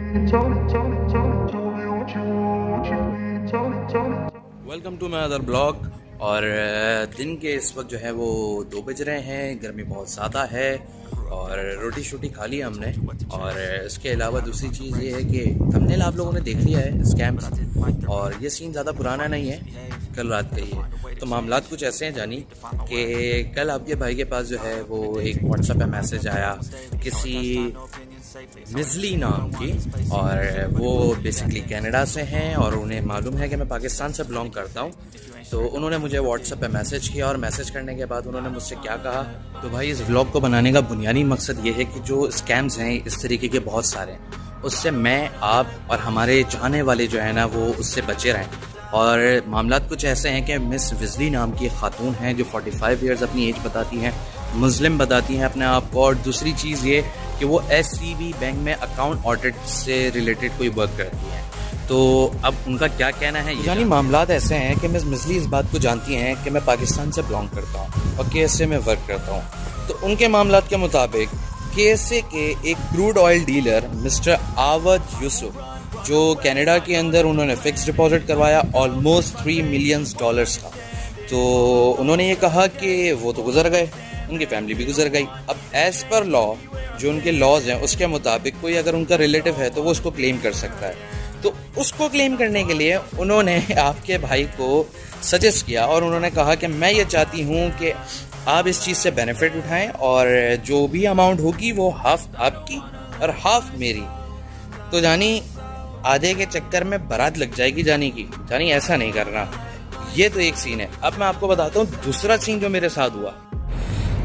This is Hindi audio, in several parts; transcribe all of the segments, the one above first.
Welcome to my other blog. और दिन के इस वक्त जो है वो 2 बज रहे हैं, गर्मी बहुत ज़्यादा है और रोटी शोटी खा ली हमने। और इसके अलावा दूसरी चीज़ ये है कि थंबनेल आप लोगों ने देख लिया है स्कैम्स, और ये सीन ज़्यादा पुराना नहीं है, कल रात का ही है। तो मामलात कुछ ऐसे हैं जानी कि कल आपके भाई के पास जो है वो एक व्हाट्सएप पे मैसेज आया किसी मिज़ली नाम की, और वो बेसिकली कनाडा से हैं और उन्हें मालूम है कि मैं पाकिस्तान से बिलोंग करता हूँ। तो उन्होंने मुझे व्हाट्सएप पे मैसेज किया, और मैसेज करने के बाद उन्होंने मुझसे क्या कहा। तो भाई इस व्लॉग को बनाने का बुनियादी मकसद ये है कि जो स्कैम्स हैं इस तरीके के बहुत सारे हैं, उससे मैं, आप और हमारे चाहने वाले जो है ना वो उससे बचे रहें। और मामलात कुछ ऐसे हैं कि मिस विज़ली नाम की खातून हैं जो 45 ईयर्स अपनी एज बताती हैं, मुस्लिम बताती हैं अपने आप को, और दूसरी चीज़ ये कि वो SCB बैंक में अकाउंट ऑडिट से रिलेटेड कोई वर्क करती हैं। तो अब उनका क्या कहना है, यानी मामलात ऐसे हैं कि मिस मिज़ली इस बात को जानती हैं कि मैं पाकिस्तान से बिलोंग करता हूँ और KSA में वर्क करता हूँ। तो उनके मामलात के मुताबिक KSA के एक crude oil dealer mister Awad Yusuf, जो कनाडा के अंदर उन्होंने फिक्स डिपॉजिट करवाया ऑलमोस्ट $3 मिलियन का। तो उन्होंने ये कहा कि वो तो गुजर गए, उनकी फैमिली भी गुजर गई। अब एज़ पर लॉ जो उनके लॉज हैं उसके मुताबिक कोई अगर उनका रिलेटिव है तो वो उसको क्लेम कर सकता है। तो उसको क्लेम करने के लिए उन्होंने आपके भाई को सजेस्ट किया, और उन्होंने कहा कि मैं ये चाहती हूँ कि आप इस चीज़ से बेनिफिट उठाएं, और जो भी अमाउंट होगी वो हाफ आपकी और हाफ मेरी। तो जानी आधे के चक्कर में बारात लग जाएगी जानी की। जानी ऐसा नहीं करना। ये तो एक सीन है। अब मैं आपको बताता हूँ दूसरा सीन जो मेरे साथ हुआ।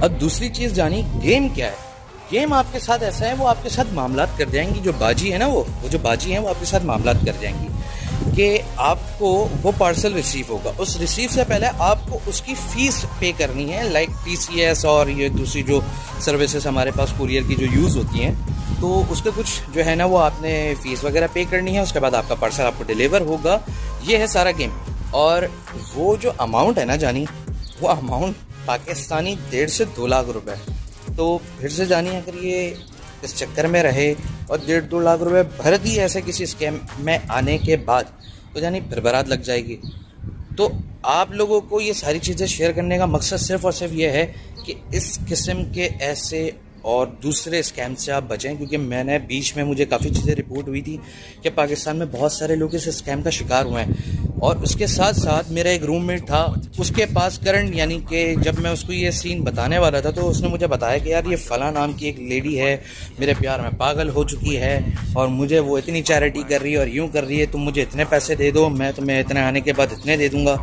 अब दूसरी चीज़ जानी गेम क्या है। गेम आपके साथ ऐसा है, वो आपके साथ मामलात कर जाएंगी। जो बाजी है ना वो जो बाजी है वो आपके साथ मामलात कर जाएंगी कि आपको वो पार्सल रिसीव होगा, उस रिसीव से पहले आपको उसकी फ़ीस पे करनी है, लाइक TCS और ये दूसरी जो सर्विसेज हमारे पास कुरियर की जो यूज़ होती हैं, तो उसके कुछ जो है ना वो आपने फ़ीस वगैरह पे करनी है। उसके बाद आपका पार्सल आपको डिलीवर होगा। ये है सारा गेम। और वो जो अमाउंट है ना जानी, वो अमाउंट पाकिस्तानी 1.5 से 2 लाख रुपए। तो फिर से जानी अगर ये इस चक्कर में रहे और 1.5-2 लाख रुपए भर दी ऐसे किसी स्कैम में आने के बाद, तो जानी फिर बारात लग जाएगी। तो आप लोगों को ये सारी चीज़ें शेयर करने का मकसद सिर्फ़ और सिर्फ ये है कि इस किस्म के ऐसे और दूसरे स्कैम से आप बचें, क्योंकि मैंने बीच में मुझे काफ़ी चीज़ें रिपोर्ट हुई थी कि पाकिस्तान में बहुत सारे लोग इस स्कैम का शिकार हुए हैं। और उसके साथ साथ मेरा एक रूममेट था, उसके पास करंट, यानी कि जब मैं उसको ये सीन बताने वाला था तो उसने मुझे बताया कि यार ये फ़लाँ नाम की एक लेडी है, मेरे प्यार में पागल हो चुकी है और मुझे वो इतनी चैरिटी कर रही है और यूँ कर रही है, तुम मुझे इतने पैसे दे दो, मैं तुम्हें इतने आने के बाद इतने दे दूँगा।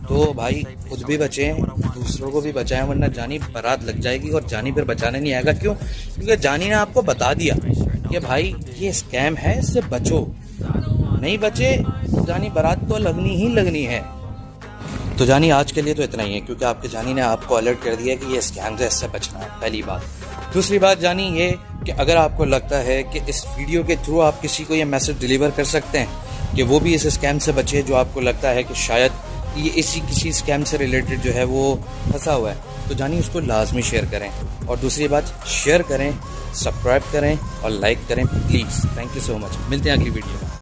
तो भाई खुद भी बचें, दूसरों को भी बचाएं, वरना जानी बारात लग जाएगी और जानी फिर बचाने नहीं आएगा। क्यों? क्योंकि जानी ने आपको बता दिया कि भाई ये स्कैम है, इससे बचो। नहीं बचे तो जानी बारात तो लगनी ही लगनी है। तो जानी आज के लिए तो इतना ही है, क्योंकि आपके जानी ने आपको अलर्ट कर दिया कि ये स्कैम से इससे बचना है, पहली बात। दूसरी बात जानी ये कि अगर आपको लगता है कि इस वीडियो के थ्रू आप किसी को ये मैसेज डिलीवर कर सकते हैं कि वो भी इस स्कैम से बचे, जो आपको लगता है कि शायद ये इसी किसी स्कैम से रिलेटेड जो है वो फंसा हुआ है, तो जानी उसको लाजमी शेयर करें। और दूसरी बात, शेयर करें, सब्सक्राइब करें और लाइक करें please. Thank you so much. मिलते हैं अगली वीडियो में।